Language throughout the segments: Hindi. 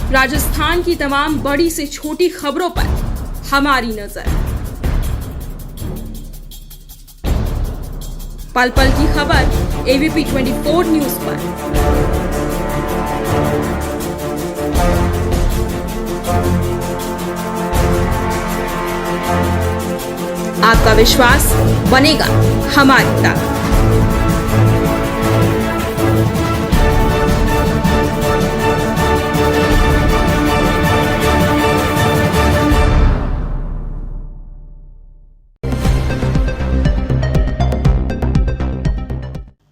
राजस्थान की तमाम बड़ी से छोटी खबरों पर हमारी नजर। पल पल की खबर एबीपी 24 न्यूज पर। आपका विश्वास बनेगा हमारी ताकत।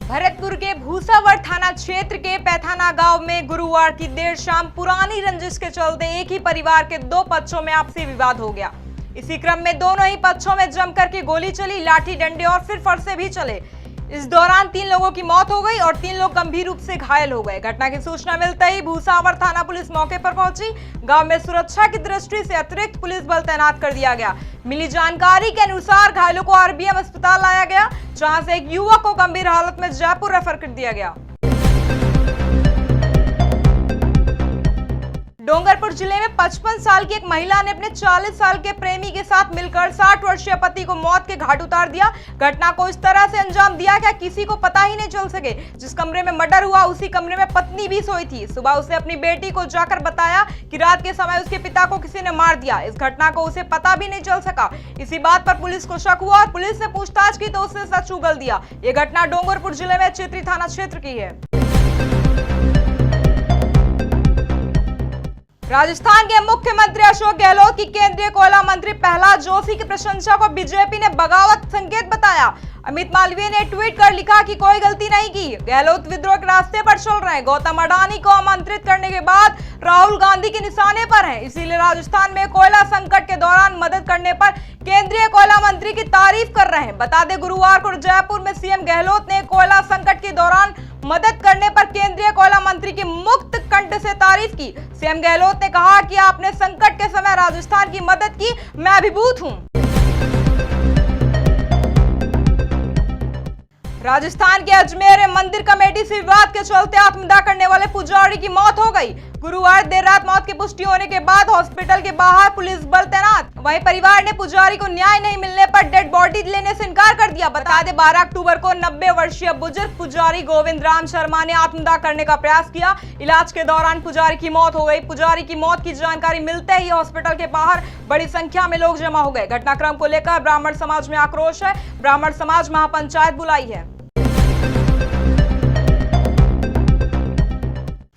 भरतपुर के भूसावर थाना क्षेत्र के पैथाना गांव में गुरुवार की देर शाम पुरानी रंजिश के चलते एक ही परिवार के दो पक्षों में आपसी विवाद हो गया। इसी क्रम में दोनों ही पक्षों में जमकर के गोली चली, लाठी डंडे और फिर फरसे भी चले। इस दौरान 3 लोगों की मौत हो गई और 3 लोग गंभीर रूप से घायल हो गए। घटना की सूचना मिलते ही भूसावर थाना पुलिस मौके पर पहुंची। गांव में सुरक्षा की दृष्टि से अतिरिक्त पुलिस बल तैनात कर दिया गया। मिली जानकारी के अनुसार घायलों को आरबीएम अस्पताल लाया गया, जहां से एक युवक को गंभीर हालत में जयपुर रेफर कर दिया गया। डूंगरपुर जिले में 55 साल की एक महिला ने अपने 40 साल के प्रेमी के साथ मिलकर 60 वर्षीय पति को मौत के घाट उतार दिया। घटना को इस तरह से अंजाम दिया कि किसी को पता ही नहीं चल सके। जिस कमरे में मर्डर हुआ उसी कमरे में पत्नी भी सोई थी। सुबह उसने अपनी बेटी को जाकर बताया कि रात के समय उसके पिता को किसी ने मार दिया। इस घटना को उसे पता भी नहीं चल सका। इसी बात पर पुलिस को शक हुआ और पुलिस ने पूछताछ की तो उसने सच उगल दिया। ये घटना डूंगरपुर जिले में चित्री थाना क्षेत्र की है। राजस्थान के मुख्यमंत्री अशोक गहलोत की केंद्रीय कोयला मंत्री प्रहलाद जोशी की प्रशंसा को बीजेपी ने बगावत संकेत बताया। अमित मालवीय ने ट्वीट कर लिखा कि कोई गलती नहीं की, गहलोत विद्रोह के रास्ते पर चल रहे हैं। गौतम अडानी को आमंत्रित करने के बाद राहुल गांधी के निशाने पर हैं, इसीलिए राजस्थान में कोयला संकट के दौरान मदद करने पर केंद्रीय कोयला मंत्री की तारीफ कर रहे हैं। बता दें, गुरुवार को जयपुर में सीएम गहलोत ने कोयला संकट के दौरान मदद करने पर केंद्रीय कोयला मंत्री की मुक्त कंठ से तारीफ की। सीएम गहलोत ने कहा कि आपने संकट के समय राजस्थान की मदद की, मैं अभिभूत हूं। राजस्थान के अजमेर मंदिर कमेटी से विवाद के चलते आत्मदाह करने वाले पुजारी की मौत हो गई। गुरुवार देर रात मौत की पुष्टि होने के बाद हॉस्पिटल के बाहर पुलिस बल तैनात। वहीं परिवार ने पुजारी को न्याय नहीं मिलने पर डेड बॉडी लेने से इनकार कर दिया। बता दें, 12 अक्टूबर को 90 वर्षीय बुजुर्ग पुजारी गोविंद राम शर्मा ने आत्मदाह करने का प्रयास किया। इलाज के दौरान पुजारी की मौत हो गई। पुजारी की मौत की जानकारी मिलते ही हॉस्पिटल के बाहर बड़ी संख्या में लोग जमा हो गए। घटनाक्रम को लेकर ब्राह्मण समाज में आक्रोश है। ब्राह्मण समाज महापंचायत बुलाई है।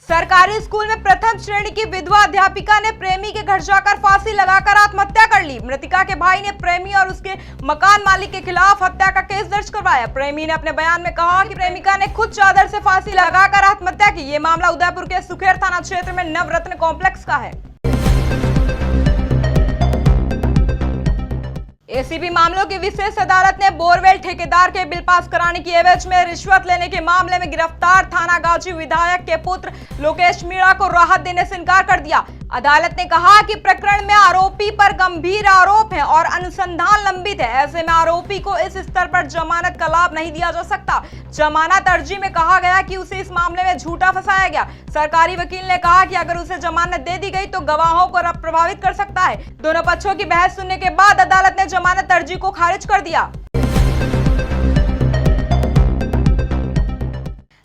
सरकारी स्कूल में प्रथम श्रेणी की विधवा अध्यापिका ने प्रेमी के घर जाकर फांसी लगाकर आत्महत्या कर ली। मृतका के भाई ने प्रेमी और उसके मकान मालिक के खिलाफ हत्या का केस दर्ज करवाया। प्रेमी ने अपने बयान में कहा कि प्रेमिका ने खुद चादर से फांसी लगाकर आत्महत्या की। ये मामला उदयपुर के सुखेर थाना क्षेत्र में नवरत्न कॉम्प्लेक्स का है। एसीबी मामलों की विशेष अदालत ने बोरवेल ठेकेदार के बिल पास कराने की एवज में रिश्वत लेने के मामले में गिरफ्तार थाना गाजी विधायक के पुत्र लोकेश मीणा को राहत देने से इनकार कर दिया। अदालत ने कहा कि प्रकरण में आरोपी पर गंभीर आरोप है और अनुसंधान लंबित है। ऐसे में आरोपी को इस स्तर पर जमानत का लाभ नहीं दिया जा सकता। जमानत अर्जी में कहा गया कि उसे इस मामले में झूठा फंसाया गया। सरकारी वकील ने कहा कि अगर उसे जमानत दे दी गई तो गवाहों को प्रभावित कर सकता है। दोनों पक्षों की बहस सुनने के बाद अदालत ने जमानत अर्जी को खारिज कर दिया।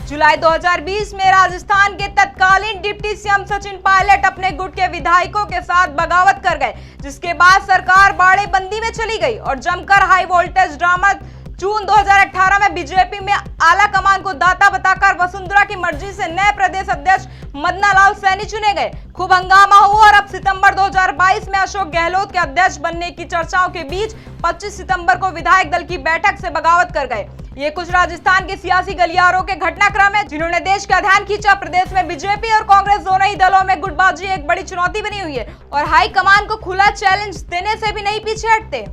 जुलाई 2020 में राजस्थान के तत्कालीन डिप्टी सीएम सचिन पायलट अपने गुट के विधायकों के साथ बगावत कर गए, जिसके बाद सरकार बाड़े बंदी में चली गई और जमकर हाई वोल्टेज ड्रामा। जून 2018 में बीजेपी में आला कमान को दाता बताकर वसुंधरा की मर्जी से नए प्रदेश अध्यक्ष मदनालाल सैनी चुने गए। खूब हंगामा हुआ और अब सितंबर 2022 में अशोक गहलोत के अध्यक्ष बनने की चर्चाओं के बीच 25 सितंबर को विधायक दल की बैठक से बगावत कर गए। ये कुछ राजस्थान के सियासी गलियारों के घटनाक्रम है जिन्होंने देश का ध्यान खींचा। प्रदेश में बीजेपी और कांग्रेस दोनों ही दलों में गुटबाजी एक बड़ी चुनौती बनी हुई है और हाई कमान को खुला चैलेंज देने से भी नहीं पीछे हटते।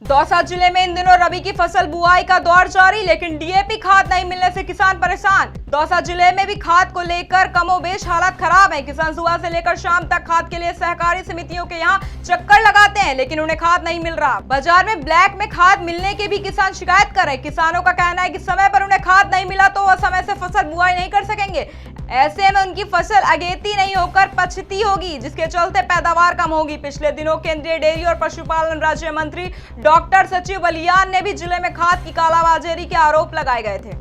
दौसा जिले में इन दिनों रबी की फसल बुआई का दौर जारी, लेकिन डीएपी खाद नहीं मिलने से किसान परेशान। दौसा जिले में भी खाद को लेकर कमोबेश हालत खराब है। किसान सुबह से लेकर शाम तक खाद के लिए सहकारी समितियों के यहाँ चक्कर लगाते हैं, लेकिन उन्हें खाद नहीं मिल रहा। बाजार में ब्लैक में खाद मिलने के भी किसान शिकायत कर रहे हैं। किसानों का कहना है कि समय पर उन्हें खाद नहीं मिला तो वह समय से फसल बुआई नहीं कर सकेंगे। ऐसे में उनकी फसल अगेती नहीं होकर पछती होगी, जिसके चलते पैदावार कम होगी। पिछले दिनों केंद्रीय डेयरी और पशुपालन राज्य मंत्री डॉक्टर सचिव बलियान ने भी जिले में खाद की कालाबाजारी के आरोप लगाए गए थे।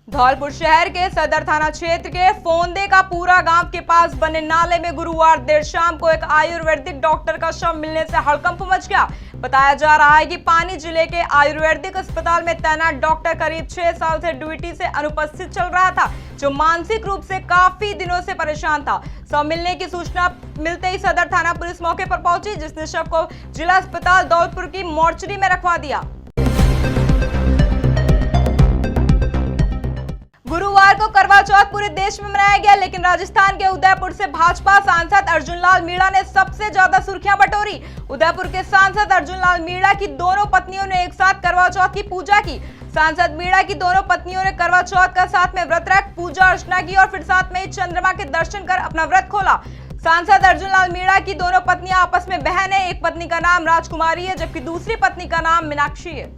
धौलपुर शहर के सदर थाना क्षेत्र के फोंदे का पूरा गांव के पास बने नाले में गुरुवार देर शाम को एक आयुर्वेदिक डॉक्टर का शव मिलने से हड़कंप मच गया। बताया जा रहा है कि पानी जिले के आयुर्वेदिक अस्पताल में तैनात डॉक्टर करीब 6 साल से ड्यूटी से अनुपस्थित चल रहा था, जो मानसिक रूप से काफी दिनों से परेशान था। शव मिलने की सूचना मिलते ही सदर थाना पुलिस मौके पर पहुंची, जिसने शव को जिला अस्पताल धौलपुर की मोर्चरी में रखवा दिया। गुरुवार को करवा चौथ पूरे देश में मनाया गया, लेकिन राजस्थान के उदयपुर से भाजपा सांसद अर्जुन लाल मीणा ने सबसे ज्यादा सुर्खियां बटोरी। उदयपुर के सांसद अर्जुन लाल मीणा की दोनों पत्नियों ने एक साथ करवा चौथ की पूजा की। सांसद मीणा की दोनों पत्नियों ने करवा चौथ का साथ में व्रत रख पूजा अर्चना की और फिर साथ में चंद्रमा के दर्शन कर अपना व्रत खोला। सांसद अर्जुन लाल मीणा की दोनों पत्नियां आपस में बहन है। एक पत्नी का नाम राजकुमारी है, जबकि दूसरी पत्नी का नाम मीनाक्षी है।